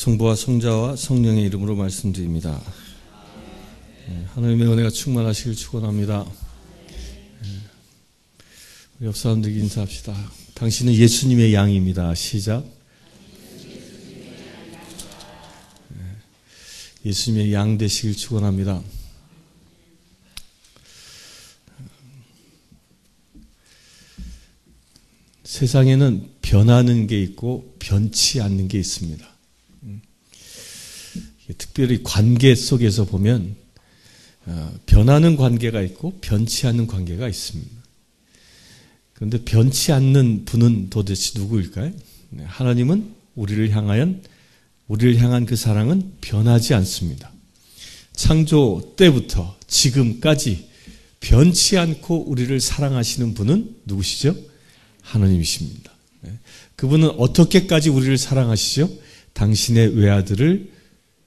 성부와 성자와 성령의 이름으로 말씀드립니다. 하나님의 은혜가 충만하시길 축원합니다. 우리 옆 사람들에게 인사합시다. 당신은 예수님의 양입니다. 시작. 예수님의 양 되시길 축원합니다. 세상에는 변하는 게 있고 변치 않는 게 있습니다. 특별히 관계 속에서 보면 변하는 관계가 있고 변치 않는 관계가 있습니다. 그런데 변치 않는 분은 도대체 누구일까요? 하나님은 우리를 향한 그 사랑은 변하지 않습니다. 창조 때부터 지금까지 변치 않고 우리를 사랑하시는 분은 누구시죠? 하나님이십니다. 그분은 어떻게까지 우리를 사랑하시죠? 당신의 외아들을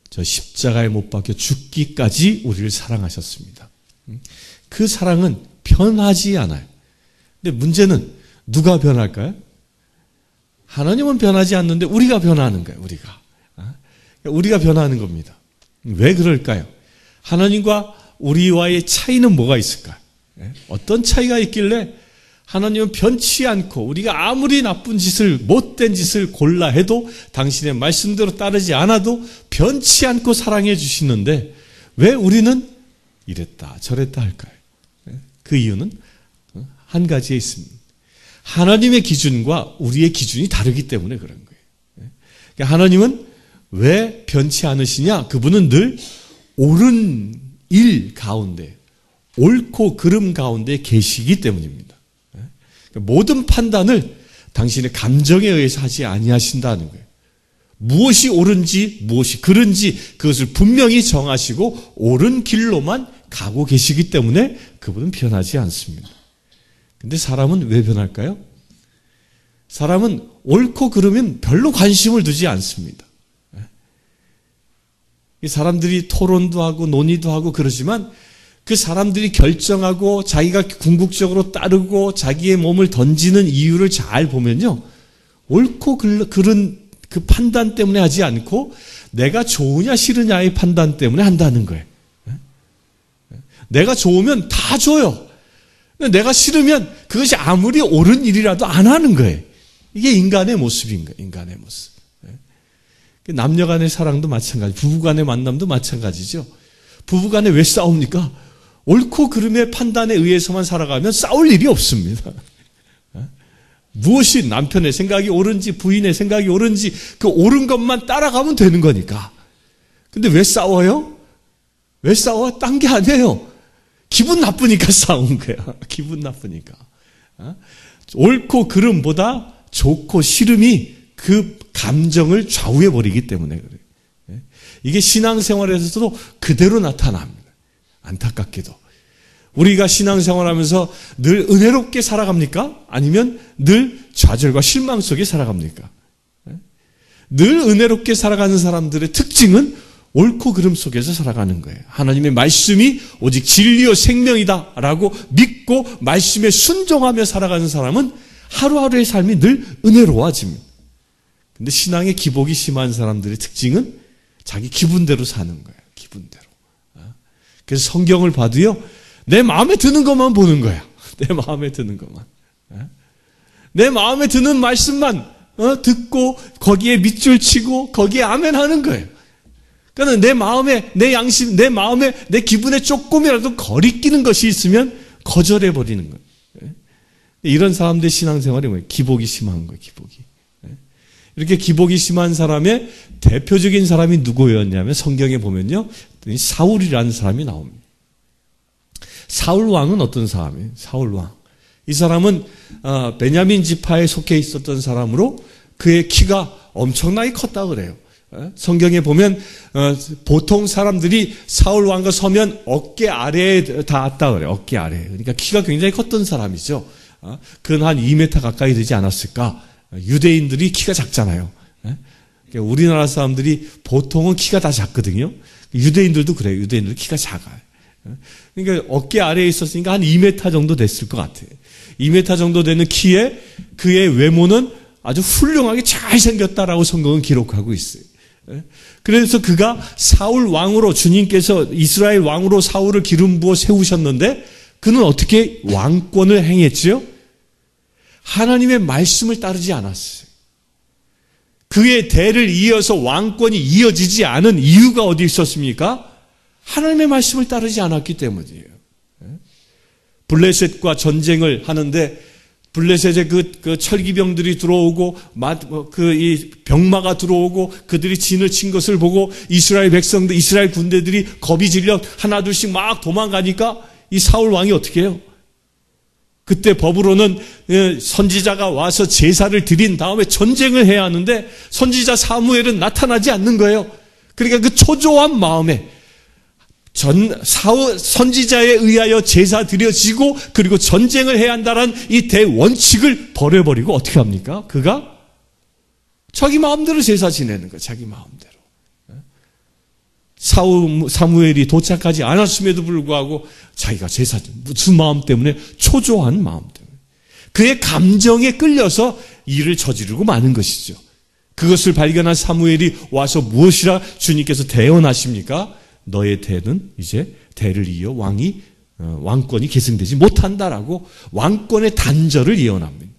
저 십자가에 못 박혀 죽기까지 우리를 사랑하셨습니다. 그 사랑은 변하지 않아요. 근데 문제는 누가 변할까요? 하나님은 변하지 않는데 우리가 변하는 거예요. 우리가 변하는 겁니다. 왜 그럴까요? 하나님과 우리와의 차이는 뭐가 있을까요? 어떤 차이가 있길래 하나님은 변치 않고 우리가 아무리 나쁜 짓을 못된 짓을 골라 해도 당신의 말씀대로 따르지 않아도 변치 않고 사랑해 주시는데 왜 우리는 이랬다 저랬다 할까요? 그 이유는 한 가지에 있습니다. 하나님의 기준과 우리의 기준이 다르기 때문에 그런 거예요. 하나님은 왜 변치 않으시냐? 그분은 늘 옳은 일 가운데 옳고 그름 가운데 계시기 때문입니다. 모든 판단을 당신의 감정에 의해서 하지 아니하신다는 거예요. 무엇이 옳은지 무엇이 그른지 그것을 분명히 정하시고 옳은 길로만 가고 계시기 때문에 그분은 변하지 않습니다. 근데 사람은 왜 변할까요? 사람은 옳고 그르면 별로 관심을 두지 않습니다. 사람들이 토론도 하고 논의도 하고 그러지만 그 사람들이 결정하고 자기가 궁극적으로 따르고 자기의 몸을 던지는 이유를 잘 보면요. 옳고 그른 그 판단 때문에 하지 않고 내가 좋으냐 싫으냐의 판단 때문에 한다는 거예요. 내가 좋으면 다 줘요. 내가 싫으면 그것이 아무리 옳은 일이라도 안 하는 거예요. 이게 인간의 모습인 거예요. 인간의 모습. 남녀 간의 사랑도 마찬가지, 부부 간의 만남도 마찬가지죠. 부부 간에 왜 싸웁니까? 옳고 그름의 판단에 의해서만 살아가면 싸울 일이 없습니다. 무엇이 남편의 생각이 옳은지 부인의 생각이 옳은지 그 옳은 것만 따라가면 되는 거니까. 근데 왜 싸워요? 왜 싸워? 딴 게 아니에요. 기분 나쁘니까 싸운 거야. 기분 나쁘니까. 옳고 그름보다 좋고 싫음이 그 감정을 좌우해버리기 때문에 그래요. 이게 신앙생활에서도 그대로 나타납니다. 안타깝게도. 우리가 신앙생활하면서 늘 은혜롭게 살아갑니까? 아니면 늘 좌절과 실망 속에 살아갑니까? 늘 은혜롭게 살아가는 사람들의 특징은 옳고 그름 속에서 살아가는 거예요. 하나님의 말씀이 오직 진리요 생명이다라고 믿고 말씀에 순종하며 살아가는 사람은 하루하루의 삶이 늘 은혜로워집니다. 근데 신앙에 기복이 심한 사람들의 특징은 자기 기분대로 사는 거예요. 기분대로. 그래서 성경을 봐도요. 내 마음에 드는 것만 보는 거야. 내 마음에 드는 것만. 내 마음에 드는 말씀만 듣고 거기에 밑줄 치고 거기에 아멘 하는 거예요. 그러니까 내 마음에 내 양심, 내 마음에 내 기분에 조금이라도 거리끼는 것이 있으면 거절해 버리는 거예요. 이런 사람들의 신앙생활이 뭐예요? 기복이 심한 거예요. 기복이. 이렇게 기복이 심한 사람의 대표적인 사람이 누구였냐면 성경에 보면요. 사울이라는 사람이 나옵니다. 사울 왕은 어떤 사람이에요? 사울 왕. 이 사람은 베냐민 지파에 속해 있었던 사람으로 그의 키가 엄청나게 컸다 그래요. 성경에 보면 보통 사람들이 사울 왕과 서면 어깨 아래에 닿았다 그래요. 어깨 아래. 그러니까 키가 굉장히 컸던 사람이죠. 그건 한 2m 가까이 되지 않았을까? 유대인들이 키가 작잖아요. 그러니까 우리나라 사람들이 보통은 키가 다 작거든요. 유대인들도 그래요. 유대인들 키가 작아요. 그러니까 어깨 아래에 있었으니까 한 2m 정도 됐을 것 같아요. 2m 정도 되는 키에 그의 외모는 아주 훌륭하게 잘생겼다라고 성경은 기록하고 있어요. 그래서 그가 사울 왕으로, 주님께서 이스라엘 왕으로 사울을 기름 부어 세우셨는데 그는 어떻게 왕권을 행했지요? 하나님의 말씀을 따르지 않았어요. 그의 대를 이어서 왕권이 이어지지 않은 이유가 어디 있었습니까? 하나님의 말씀을 따르지 않았기 때문이에요. 블레셋과 전쟁을 하는데 블레셋에 그 철기병들이 들어오고 이 병마가 들어오고 그들이 진을 친 것을 보고 이스라엘 백성들, 이스라엘 군대들이 겁이 질려 하나 둘씩 막 도망가니까 이 사울 왕이 어떻게 해요? 그때 법으로는 선지자가 와서 제사를 드린 다음에 전쟁을 해야 하는데 선지자 사무엘은 나타나지 않는 거예요. 그러니까 그 초조한 마음에 선지자에 의하여 제사 드려지고 그리고 전쟁을 해야 한다는 이 대원칙을 버려버리고 어떻게 합니까? 그가 자기 마음대로 제사 지내는 거예요. 자기 마음대로. 사무엘이 도착하지 않았음에도 불구하고 자기가 제사, 무슨 마음 때문에? 초조한 마음 때문에. 그의 감정에 끌려서 일을 저지르고 마는 것이죠. 그것을 발견한 사무엘이 와서 무엇이라 주님께서 대언하십니까? 너의 대는 이제 대를 이어 왕권이 계승되지 못한다라고 왕권의 단절을 예언합니다.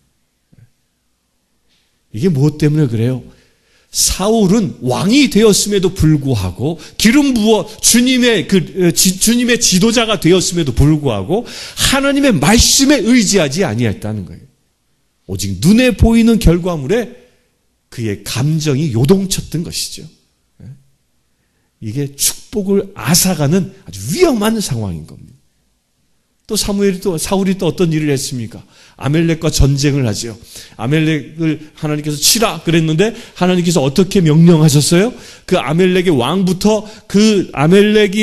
이게 무엇 때문에 그래요? 사울은 왕이 되었음에도 불구하고 기름 부어 주님의 지도자가 되었음에도 불구하고 하나님의 말씀에 의지하지 아니했다는 거예요. 오직 눈에 보이는 결과물에 그의 감정이 요동쳤던 것이죠. 이게 축복을 앗아가는 아주 위험한 상황인 겁니다. 또 사울이 또 어떤 일을 했습니까? 아멜렉과 전쟁을 하죠. 아멜렉을 하나님께서 치라 그랬는데 하나님께서 어떻게 명령하셨어요? 그 아멜렉의 왕부터 그 아멜렉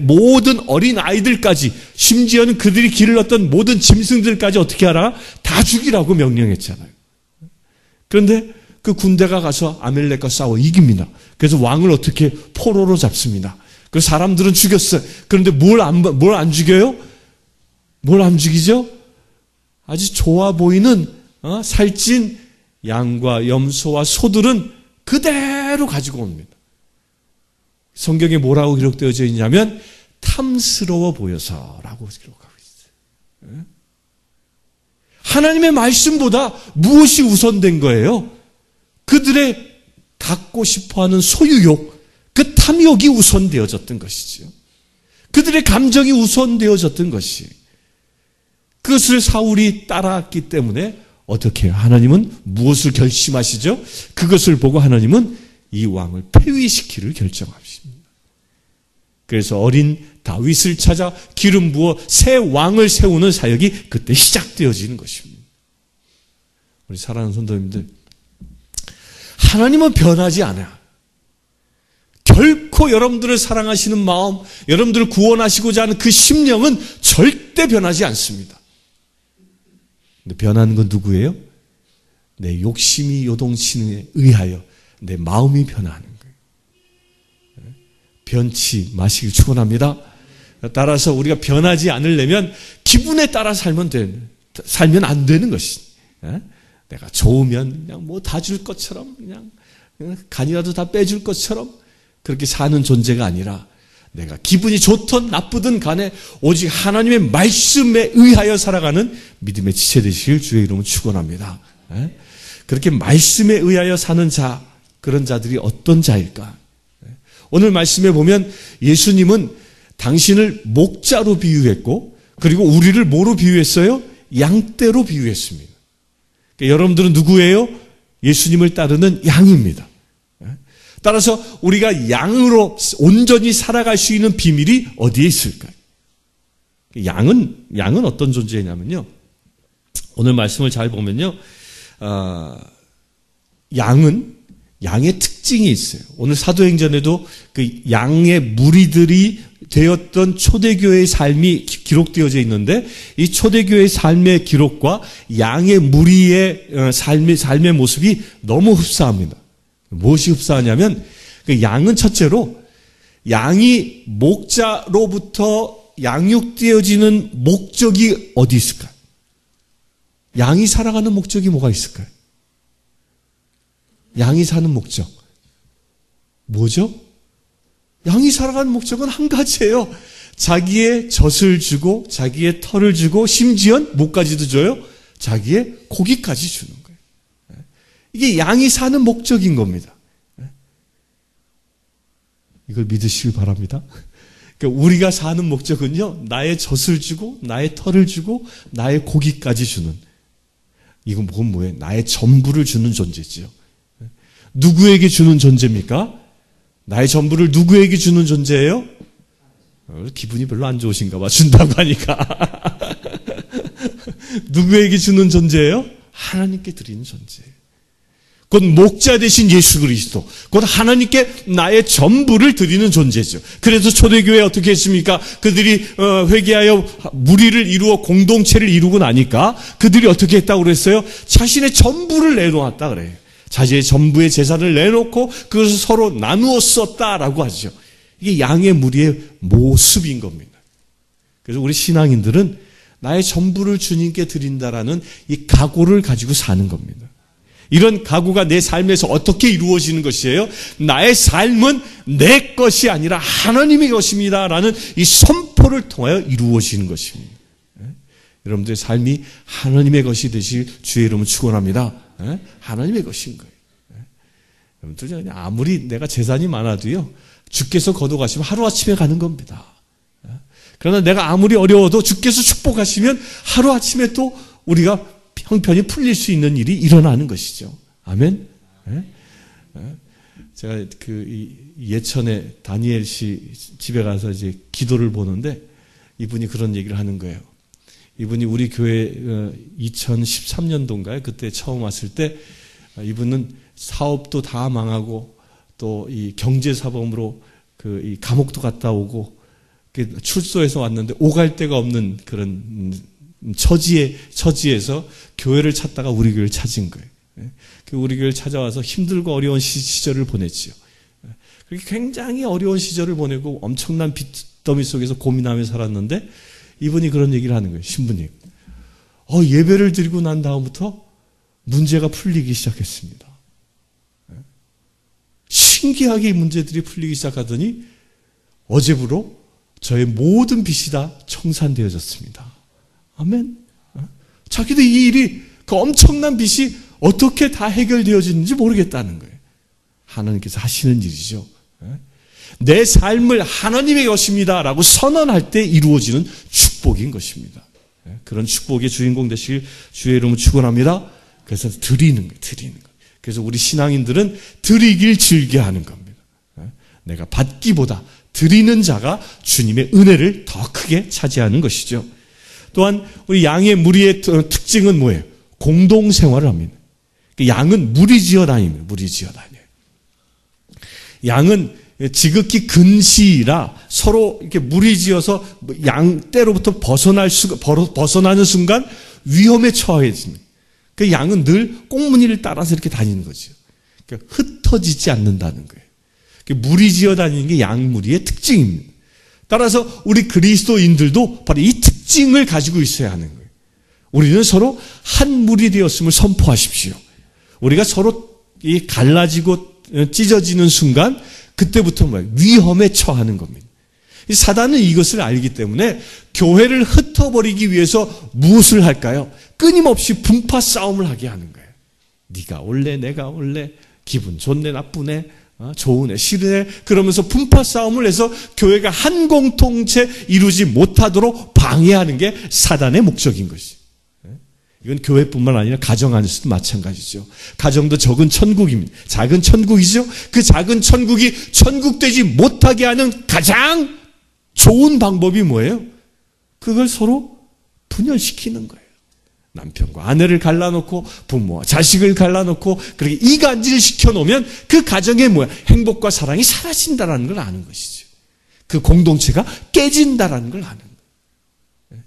모든 어린 아이들까지, 심지어는 그들이 기르렀던 모든 짐승들까지 어떻게 하라? 다 죽이라고 명령했잖아요. 그런데 그 군대가 가서 아멜렉과 싸워 이깁니다. 그래서 왕을 어떻게 포로로 잡습니다. 그 사람들은 죽였어요. 그런데 뭘 안 죽여요? 뭘 안 죽이죠? 아주 좋아 보이는 살찐 양과 염소와 소들은 그대로 가지고 옵니다. 성경에 뭐라고 기록되어져 있냐면 탐스러워 보여서라고 기록하고 있어요. 하나님의 말씀보다 무엇이 우선된 거예요? 그들의 갖고 싶어하는 소유욕, 그 탐욕이 우선되어졌던 것이죠. 그들의 감정이 우선되어졌던 것이. 그것을 사울이 따라왔기 때문에 어떻게 해요? 하나님은 무엇을 결심하시죠? 그것을 보고 하나님은 이 왕을 폐위시키기를 결정하십니다. 그래서 어린 다윗을 찾아 기름 부어 새 왕을 세우는 사역이 그때 시작되어지는 것입니다. 우리 사랑하는 성도님들, 하나님은 변하지 않아요. 결코 여러분들을 사랑하시는 마음, 여러분들을 구원하시고자 하는 그 심령은 절대 변하지 않습니다. 근데 변하는 건 누구예요? 내 욕심이 요동치는 의하여 내 마음이 변하는 거예요. 변치 마시길 축원합니다. 따라서 우리가 변하지 않으려면 기분에 따라 살면 안 되는 것이. 내가 좋으면 그냥 뭐 다 줄 것처럼 그냥 간이라도 다 빼줄 것처럼 그렇게 사는 존재가 아니라 내가 기분이 좋든 나쁘든 간에 오직 하나님의 말씀에 의하여 살아가는 믿음의 지체 되시길 주의 이름으로 축원합니다. 그렇게 말씀에 의하여 사는 자, 그런 자들이 어떤 자일까? 오늘 말씀에 보면 예수님은 당신을 목자로 비유했고 그리고 우리를 뭐로 비유했어요? 양떼로 비유했습니다. 그러니까 여러분들은 누구예요? 예수님을 따르는 양입니다. 따라서 우리가 양으로 온전히 살아갈 수 있는 비밀이 어디에 있을까요? 양은 어떤 존재냐면요. 오늘 말씀을 잘 보면요. 양의 특징이 있어요. 오늘 사도행전에도 그 양의 무리들이 되었던 초대교회의 삶이 기록되어져 있는데 이 초대교회의 삶의 기록과 양의 무리의 삶의 모습이 너무 흡사합니다. 무엇이 흡사하냐면 그 양은 첫째로 양이 목자로부터 양육되어지는 목적이 어디 있을까요? 양이 살아가는 목적이 뭐가 있을까요? 양이 사는 목적. 뭐죠? 양이 살아가는 목적은 한 가지예요. 자기의 젖을 주고 자기의 털을 주고 심지어 뭐까지도 줘요? 자기의 고기까지 주는 거예요. 이게 양이 사는 목적인 겁니다. 이걸 믿으시길 바랍니다. 그러니까 우리가 사는 목적은요, 나의 젖을 주고 나의 털을 주고 나의 고기까지 주는, 이건 뭐예요? 나의 전부를 주는 존재지요. 누구에게 주는 존재입니까? 나의 전부를 누구에게 주는 존재예요? 기분이 별로 안 좋으신가 봐. 준다고 하니까. 누구에게 주는 존재예요? 하나님께 드리는 존재예요. 곧 목자 되신 예수 그리스도, 곧 하나님께 나의 전부를 드리는 존재죠. 그래서 초대교회 어떻게 했습니까? 그들이 회개하여 무리를 이루어 공동체를 이루고 나니까 그들이 어떻게 했다고 그랬어요? 자신의 전부를 내놓았다 그래요. 자신의 전부의 재산을 내놓고 그것을 서로 나누어 썼다라고 하죠. 이게 양의 무리의 모습인 겁니다. 그래서 우리 신앙인들은 나의 전부를 주님께 드린다라는 이 각오를 가지고 사는 겁니다. 이런 각오가 내 삶에서 어떻게 이루어지는 것이에요? 나의 삶은 내 것이 아니라 하나님의 것입니다라는 이 선포를 통하여 이루어지는 것입니다. 여러분들의 삶이 하나님의 것이 되실 주의 이름을 축원합니다. 하나님의 것인 거예요. 여러분들 아무리 내가 재산이 많아도요, 주께서 거둬가시면 하루아침에 가는 겁니다. 그러나 내가 아무리 어려워도 주께서 축복하시면 하루아침에 또 우리가 형편이 풀릴 수 있는 일이 일어나는 것이죠. 아멘. 제가 예천에 다니엘 씨 집에 가서 이제 기도를 보는데 이분이 그런 얘기를 하는 거예요. 이분이 우리 교회 2013년도인가요? 그때 처음 왔을 때 이분은 사업도 다 망하고 또 이 경제사범으로 이 감옥도 갔다 오고 출소해서 왔는데 오갈 데가 없는 그런 처지에서 교회를 찾다가 우리 교회를 찾은 거예요. 우리 교회를 찾아와서 힘들고 어려운 시절을 보냈지요. 그렇게 굉장히 어려운 시절을 보내고 엄청난 빚더미 속에서 고민하며 살았는데 이분이 그런 얘기를 하는 거예요. 신부님. 예배를 드리고 난 다음부터 문제가 풀리기 시작했습니다. 신기하게 이 문제들이 풀리기 시작하더니 어제부로 저의 모든 빚이 다 청산되어졌습니다. 아멘. 자기도 이 일이, 그 엄청난 빚이 어떻게 다 해결되어지는지 모르겠다는 거예요. 하나님께서 하시는 일이죠. 내 삶을 하나님의 것입니다라고 선언할 때 이루어지는 축복인 것입니다. 그런 축복의 주인공 되시길 주의 이름으로 축원합니다. 그래서 드리는 거예요. 그래서 우리 신앙인들은 드리길 즐겨하는 겁니다. 내가 받기보다 드리는 자가 주님의 은혜를 더 크게 차지하는 것이죠. 또한 우리 양의 무리의 특징은 뭐예요? 공동생활을 합니다. 양은 무리지어 다닙니다. 무리지어 다녀요. 양은 지극히 근시이라 서로 이렇게 무리지어서 양 떼로부터 벗어나는 순간 위험에 처해집니다. 그 양은 늘 꽁무니를 따라서 이렇게 다니는 거죠. 그러니까 흩어지지 않는다는 거예요. 무리지어 다니는 게 양무리의 특징입니다. 따라서 우리 그리스도인들도 바로 이 특징을 가지고 있어야 하는 거예요. 우리는 서로 한 무리 되었음을 선포하십시오. 우리가 서로 갈라지고 찢어지는 순간 그때부터 뭐예요? 위험에 처하는 겁니다. 사단은 이것을 알기 때문에 교회를 흩어버리기 위해서 무엇을 할까요? 끊임없이 분파 싸움을 하게 하는 거예요. 네가 올래 내가 올래 기분 좋네 나쁘네 좋으네 싫으네 그러면서 분파 싸움을 해서 교회가 한 공통체 이루지 못하도록 방해하는 게 사단의 목적인 것이죠. 이건 교회뿐만 아니라 가정 안에서도 마찬가지죠. 가정도 적은 천국입니다. 작은 천국이죠. 그 작은 천국이 천국되지 못하게 하는 가장 좋은 방법이 뭐예요? 그걸 서로 분열시키는 거예요. 남편과 아내를 갈라놓고 부모와 자식을 갈라놓고 그렇게 이간질을 시켜놓으면 그 가정에 뭐야? 행복과 사랑이 사라진다는 걸 아는 것이죠. 그 공동체가 깨진다는 걸 아는 거예요.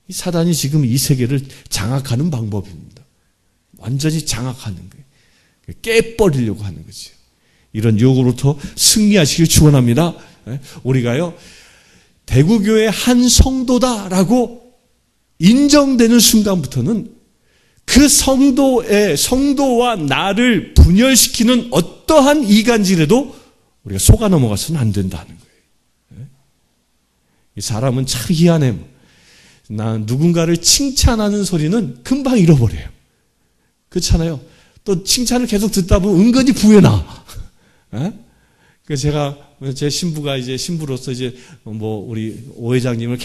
이 사단이 지금 이 세계를 장악하는 방법입니다. 완전히 장악하는 거예요. 깨버리려고 하는 거죠. 이런 유혹으로부터 승리하시길 축원합니다. 우리가요 대구교회 한 성도다라고 인정되는 순간부터는 그 성도와 나를 분열시키는 어떠한 이간질에도 우리가 속아 넘어가서는 안 된다는 거예요. 이 사람은 참 희한해. 나 누군가를 칭찬하는 소리는 금방 잃어버려요. 그렇잖아요. 또 칭찬을 계속 듣다 보면 은근히 부해나. 그 제가 제 신부가 이제 신부로서 이제 뭐 우리 오 회장님을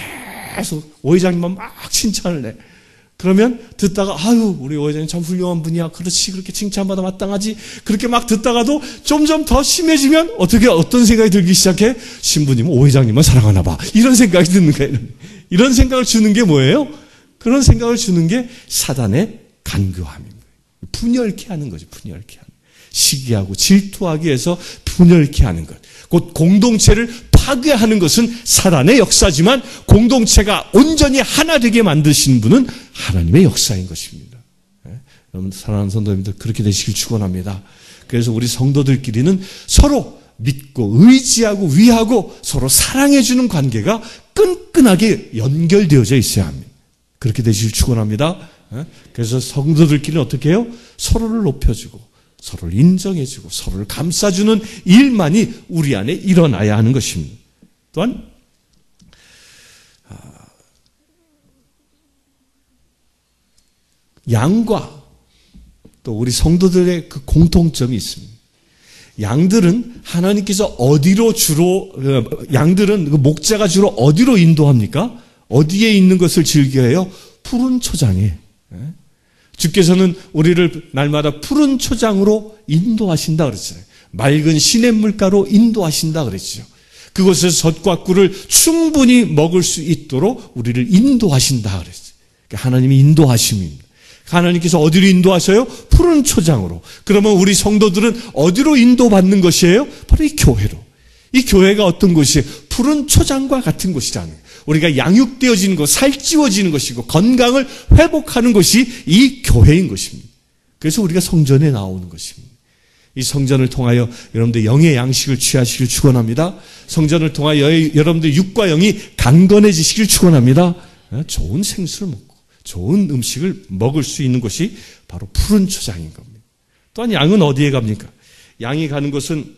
계속 오 회장님만 막 칭찬을 해. 그러면 듣다가 아유 우리 오 회장님 참 훌륭한 분이야. 그렇지 그렇게 칭찬받아 마땅하지. 그렇게 막 듣다가도 점점 더 심해지면 어떤 생각이 들기 시작해? 신부님은 오 회장님만 사랑하나 봐. 이런 생각이 드는 거예요. 이런 생각을 주는 게 뭐예요? 그런 생각을 주는 게 사단의 간교함입니다. 분열케 하는 거죠. 분열케 하는. 시기하고 질투하기 위해서 분열케 하는 것. 곧 공동체를 파괴하는 것은 사단의 역사지만 공동체가 온전히 하나 되게 만드신 분은 하나님의 역사인 것입니다. 여러분 사랑하는 성도님들 그렇게 되시길 축원합니다. 그래서 우리 성도들끼리는 서로 믿고 의지하고 위하고 서로 사랑해주는 관계가 끈끈하게 연결되어져 있어야 합니다. 그렇게 되시길 축원합니다. 그래서 성도들끼리는 어떻게 해요? 서로를 높여주고 서로를 인정해주고 서로를 감싸주는 일만이 우리 안에 일어나야 하는 것입니다. 또한 양과 또 우리 성도들의 그 공통점이 있습니다. 양들은 하나님께서 어디로 주로 양들은 그 목자가 주로 어디로 인도합니까? 어디에 있는 것을 즐겨해요? 푸른 초장에. 주께서는 우리를 날마다 푸른 초장으로 인도하신다 그랬어요. 맑은 시냇물가로 인도하신다 그랬죠. 그곳에서 젖과 꿀을 충분히 먹을 수 있도록 우리를 인도하신다 그랬어요. 하나님이 인도하심입니다. 하나님께서 어디로 인도하셔요? 푸른 초장으로. 그러면 우리 성도들은 어디로 인도받는 것이에요? 바로 이 교회로. 이 교회가 어떤 곳이에요? 푸른 초장과 같은 곳이라는 거예요. 우리가 양육되어지는 것, 살찌워지는 것이고 건강을 회복하는 것이 이 교회인 것입니다. 그래서 우리가 성전에 나오는 것입니다. 이 성전을 통하여 여러분들 영의 양식을 취하시길 축원합니다. 성전을 통하여 여러분들 육과 영이 강건해지시길 축원합니다. 좋은 생수를 먹고 좋은 음식을 먹을 수 있는 것이 바로 푸른 초장인 겁니다. 또한 양은 어디에 갑니까? 양이 가는 곳은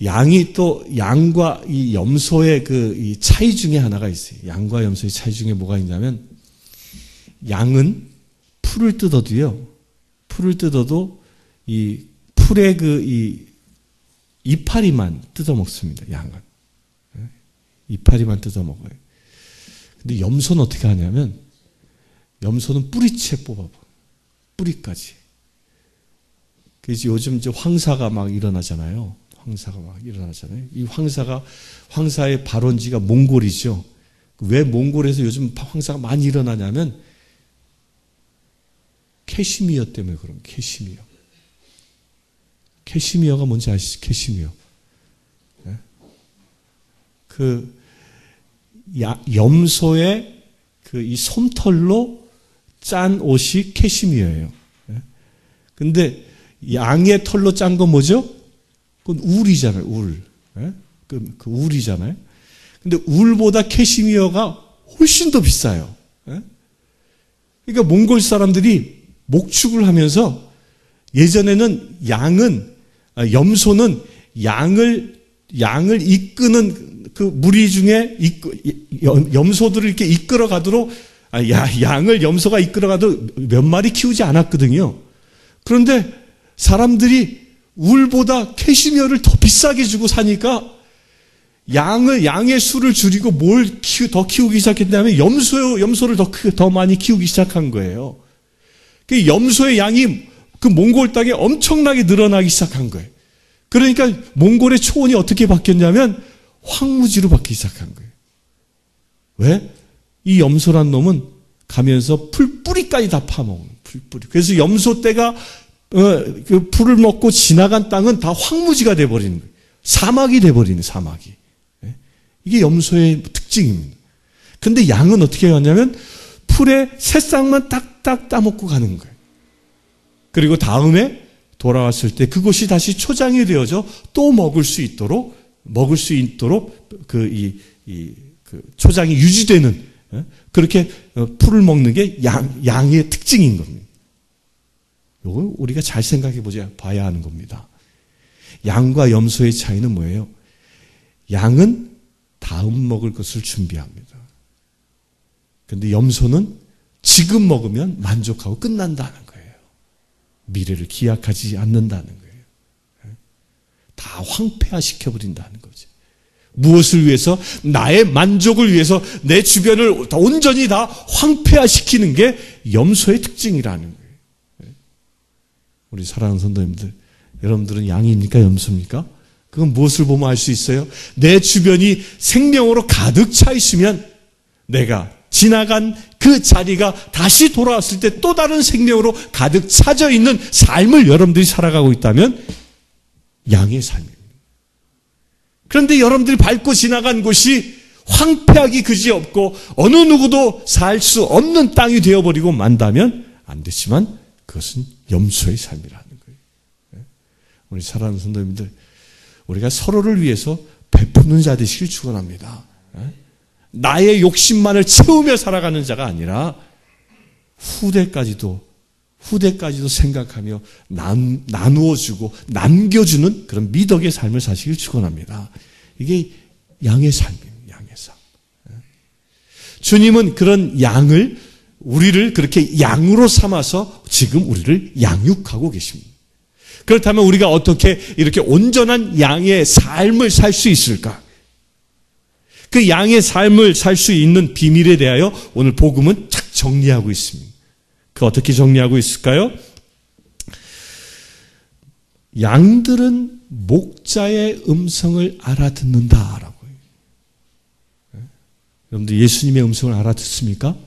양이 또 양과 이 염소의 이 차이 중에 하나가 있어요. 양과 염소의 차이 중에 뭐가 있냐면 양은 풀을 뜯어도요. 풀을 뜯어도 이 풀의 이 이파리만 뜯어 먹습니다. 양은 이파리만 뜯어 먹어요. 근데 염소는 어떻게 하냐면 염소는 뿌리채 뽑아봐. 뿌리까지. 그래서 요즘 이제 황사가 막 일어나잖아요. 이 황사의 발원지가 몽골이죠. 왜 몽골에서 요즘 황사가 많이 일어나냐면 캐시미어 때문에 그런 캐시미어. 캐시미어가 뭔지 아시죠? 캐시미어. 네? 염소의 이 솜털로 짠 옷이 캐시미어예요. 근데 양의 털로 짠 건 뭐죠? 그건 울이잖아요, 울. 그 울이잖아요. 근데 울보다 캐시미어가 훨씬 더 비싸요. 그러니까 몽골 사람들이 목축을 하면서 예전에는 염소는 양을 이끄는 그 무리 중에 염소들을 이렇게 이끌어 가도록 양을 염소가 이끌어 가도록 몇 마리 키우지 않았거든요. 그런데 사람들이 울보다 캐시미어를 더 비싸게 주고 사니까 양의 수를 줄이고 뭘 더 키우기 시작했냐면 염소를 더 많이 키우기 시작한 거예요. 그 염소의 양이 그 몽골 땅에 엄청나게 늘어나기 시작한 거예요. 그러니까 몽골의 초원이 어떻게 바뀌었냐면 황무지로 바뀌기 시작한 거예요. 왜? 이 염소란 놈은 가면서 풀뿌리까지 다 파먹는 풀뿌리. 그래서 염소 떼가 그 풀을 먹고 지나간 땅은 다 황무지가 돼버리는 거예요. 사막이 돼버리는 사막이. 이게 염소의 특징입니다. 근데 양은 어떻게 하냐면 풀의 새싹만 딱딱 따먹고 가는 거예요. 그리고 다음에 돌아왔을 때 그것이 다시 초장이 되어져 또 먹을 수 있도록 그 초장이 유지되는 그렇게 풀을 먹는 게 양의 특징인 겁니다. 이거 우리가 잘 생각해 봐야 하는 겁니다. 양과 염소의 차이는 뭐예요? 양은 다음 먹을 것을 준비합니다. 그런데 염소는 지금 먹으면 만족하고 끝난다는 거예요. 미래를 기약하지 않는다는 거예요. 다 황폐화시켜버린다는 거죠. 무엇을 위해서? 나의 만족을 위해서 내 주변을 온전히 다 황폐화시키는 게 염소의 특징이라는 거예요. 우리 사랑하는 성도님들, 여러분들은 양입니까? 염소입니까? 그건 무엇을 보면 알 수 있어요? 내 주변이 생명으로 가득 차 있으면 내가 지나간 그 자리가 다시 돌아왔을 때 또 다른 생명으로 가득 차져 있는 삶을 여러분들이 살아가고 있다면 양의 삶입니다. 그런데 여러분들이 밟고 지나간 곳이 황폐하기 그지없고 어느 누구도 살 수 없는 땅이 되어버리고 만다면 안 됐지만 그것은 염소의 삶이라는 거예요. 우리 사랑하는 성도님들, 우리가 서로를 위해서 베푸는 자 되시길 축원합니다. 나의 욕심만을 채우며 살아가는 자가 아니라 후대까지도 생각하며 나누어주고 남겨주는 그런 미덕의 삶을 사시길 축원합니다. 이게 양의 삶입니다. 양의 삶. 주님은 그런 양을, 우리를 그렇게 양으로 삼아서 지금 우리를 양육하고 계십니다. 그렇다면 우리가 어떻게 이렇게 온전한 양의 삶을 살 수 있을까? 그 양의 삶을 살 수 있는 비밀에 대하여 오늘 복음은 착 정리하고 있습니다. 그 어떻게 정리하고 있을까요? 양들은 목자의 음성을 알아듣는다라고. 여러분들 예수님의 음성을 알아듣습니까?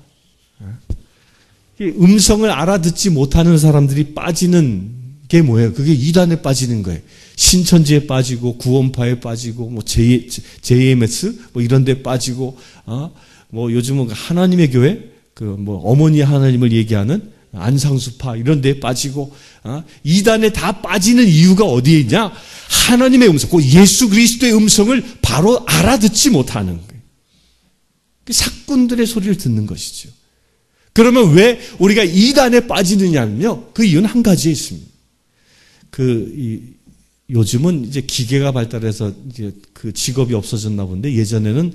음성을 알아듣지 못하는 사람들이 빠지는 게 뭐예요? 그게 이단에 빠지는 거예요. 신천지에 빠지고 구원파에 빠지고 뭐 JMS 뭐 이런 데 빠지고 뭐 요즘은 하나님의 교회 뭐 어머니 하나님을 얘기하는 안상수파 이런 데에 빠지고 이단에 다 빠지는 이유가 어디에 있냐? 하나님의 음성, 그 예수 그리스도의 음성을 바로 알아듣지 못하는 거예요. 사꾼들의 소리를 듣는 것이죠. 그러면 왜 우리가 이단에 빠지느냐면요, 그 이유는 한 가지에 있습니다. 요즘은 이제 기계가 발달해서 이제 그 직업이 없어졌나 본데, 예전에는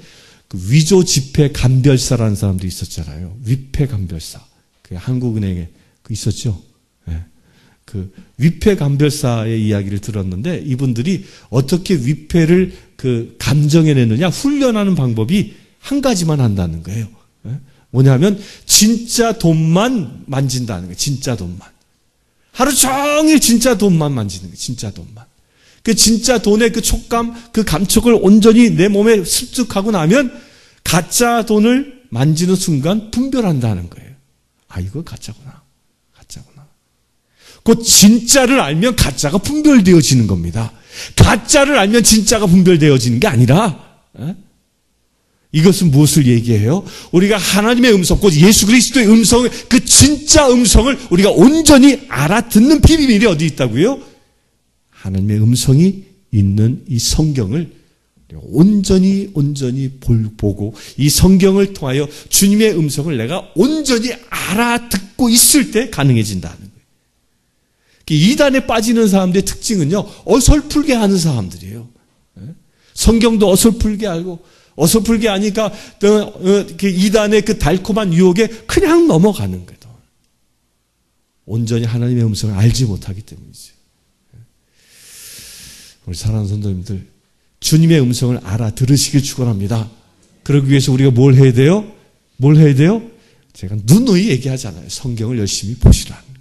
그 위조 지폐 감별사라는 사람도 있었잖아요. 위패 감별사. 그 한국은행에 있었죠. 네. 그 위패 감별사의 이야기를 들었는데, 이분들이 어떻게 위패를 그 감정해내느냐, 훈련하는 방법이 한 가지만 한다는 거예요. 네. 뭐냐면 진짜 돈만 만진다는 거예요. 진짜 돈만. 하루 종일 진짜 돈만 만지는 거예요. 진짜 돈만. 그 진짜 돈의 그 촉감, 그 감촉을 온전히 내 몸에 습득하고 나면 가짜 돈을 만지는 순간 분별한다는 거예요. 아, 이거 가짜구나. 가짜구나. 그 진짜를 알면 가짜가 분별되어지는 겁니다. 가짜를 알면 진짜가 분별되어지는 게 아니라, 이것은 무엇을 얘기해요? 우리가 하나님의 음성, 곧 예수 그리스도의 음성을, 그 진짜 음성을 우리가 온전히 알아듣는 비밀이 어디 있다고요? 하나님의 음성이 있는 이 성경을 온전히 보고, 이 성경을 통하여 주님의 음성을 내가 온전히 알아듣고 있을 때 가능해진다는 거예요. 이단에 빠지는 사람들의 특징은요, 어설프게 하는 사람들이에요. 성경도 어설프게 알고, 어설프게 하니까 이단의 그 달콤한 유혹에 그냥 넘어가는 거예요. 온전히 하나님의 음성을 알지 못하기 때문이죠. 우리 사랑하는 성도님들, 주님의 음성을 알아들으시길 축원합니다. 그러기 위해서 우리가 뭘 해야 돼요? 뭘 해야 돼요? 제가 누누이 얘기하잖아요. 성경을 열심히 보시라는 거예요.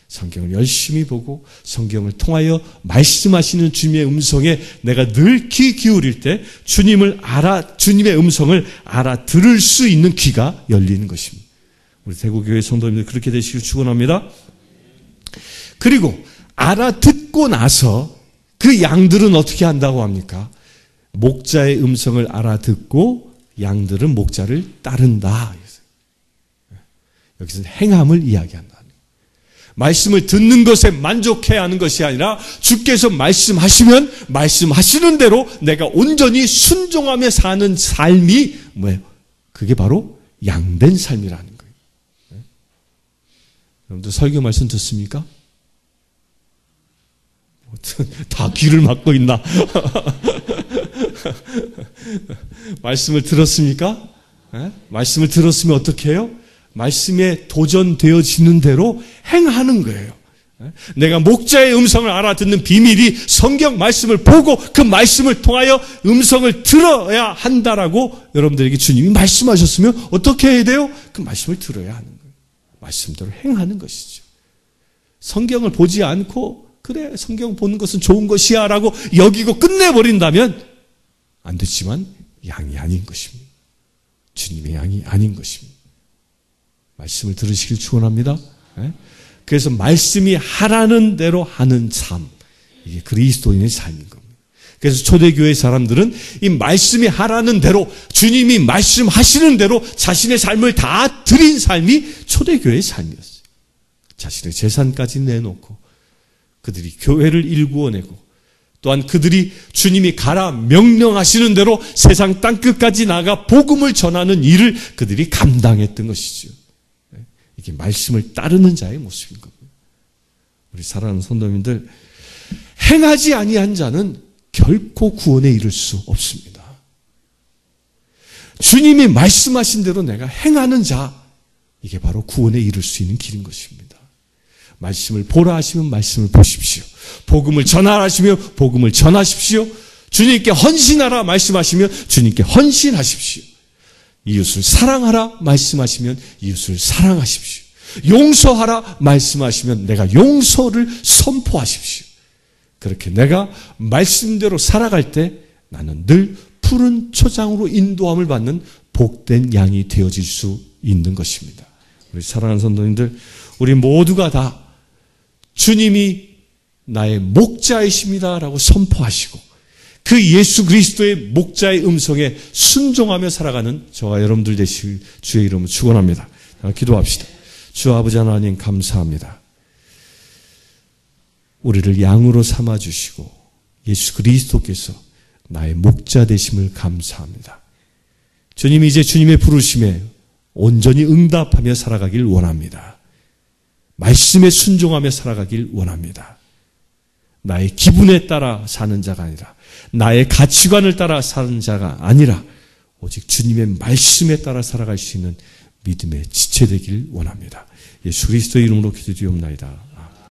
성경을 열심히 보고 성경을 통하여 말씀하시는 주님의 음성에 내가 늘 귀 기울일 때 주님의 음성을 알아들을 수 있는 귀가 열리는 것입니다. 우리 대구교회 성도님들 그렇게 되시길 축원합니다. 그리고 알아듣고 나서 그 양들은 어떻게 한다고 합니까? 목자의 음성을 알아듣고 양들은 목자를 따른다. 여기서는 행함을 이야기한다. 말씀을 듣는 것에 만족해야 하는 것이 아니라 주께서 말씀하시면 말씀하시는 대로 내가 온전히 순종하며 사는 삶이 뭐예요? 그게 바로 양된 삶이라는 거예요. 여러분들 설교 말씀 듣습니까? 다 귀를 막고 있나? 말씀을 들었습니까? 네? 말씀을 들었으면 어떻게 해요? 말씀에 도전되어지는 대로 행하는 거예요. 내가 목자의 음성을 알아듣는 비밀이 성경 말씀을 보고 그 말씀을 통하여 음성을 들어야 한다라고 여러분들에게 주님이 말씀하셨으면 어떻게 해야 돼요? 그 말씀을 들어야 하는 거예요. 말씀대로 행하는 것이죠. 성경을 보지 않고 그래 성경 보는 것은 좋은 것이야 라고 여기고 끝내버린다면 안 되지만 양이 아닌 것입니다. 주님의 양이 아닌 것입니다. 말씀을 들으시길 축원합니다. 그래서 말씀이 하라는 대로 하는 삶, 이게 그리스도인의 삶인 겁니다. 그래서 초대교회 사람들은 이 말씀이 하라는 대로 주님이 말씀하시는 대로 자신의 삶을 다 드린 삶이 초대교회의 삶이었어요. 자신의 재산까지 내놓고 그들이 교회를 일구어내고 또한 그들이 주님이 가라 명령하시는 대로 세상 땅끝까지 나가 복음을 전하는 일을 그들이 감당했던 것이죠. 이게 말씀을 따르는 자의 모습인 겁니다. 우리 사랑하는 성도님들, 행하지 아니한 자는 결코 구원에 이를 수 없습니다. 주님이 말씀하신 대로 내가 행하는 자, 이게 바로 구원에 이를 수 있는 길인 것입니다. 말씀을 보라 하시면 말씀을 보십시오. 복음을 전하라 하시면 복음을 전하십시오. 주님께 헌신하라 말씀하시면 주님께 헌신하십시오. 이웃을 사랑하라 말씀하시면 이웃을 사랑하십시오. 용서하라 말씀하시면 내가 용서를 선포하십시오. 그렇게 내가 말씀대로 살아갈 때 나는 늘 푸른 초장으로 인도함을 받는 복된 양이 되어질 수 있는 것입니다. 우리 사랑하는 성도님들, 우리 모두가 다 주님이 나의 목자이십니다라고 선포하시고 그 예수 그리스도의 목자의 음성에 순종하며 살아가는 저와 여러분들 되실 주의 이름으로 축원합니다. 기도합시다. 주 아버지 하나님 감사합니다. 우리를 양으로 삼아주시고 예수 그리스도께서 나의 목자 되심을 감사합니다. 주님이 이제 주님의 부르심에 온전히 응답하며 살아가길 원합니다. 말씀에 순종하며 살아가길 원합니다. 나의 기분에 따라 사는 자가 아니라 나의 가치관을 따라 사는 자가 아니라 오직 주님의 말씀에 따라 살아갈 수 있는 믿음의 지체 되길 원합니다. 예수 그리스도의 이름으로 기도드리옵나이다.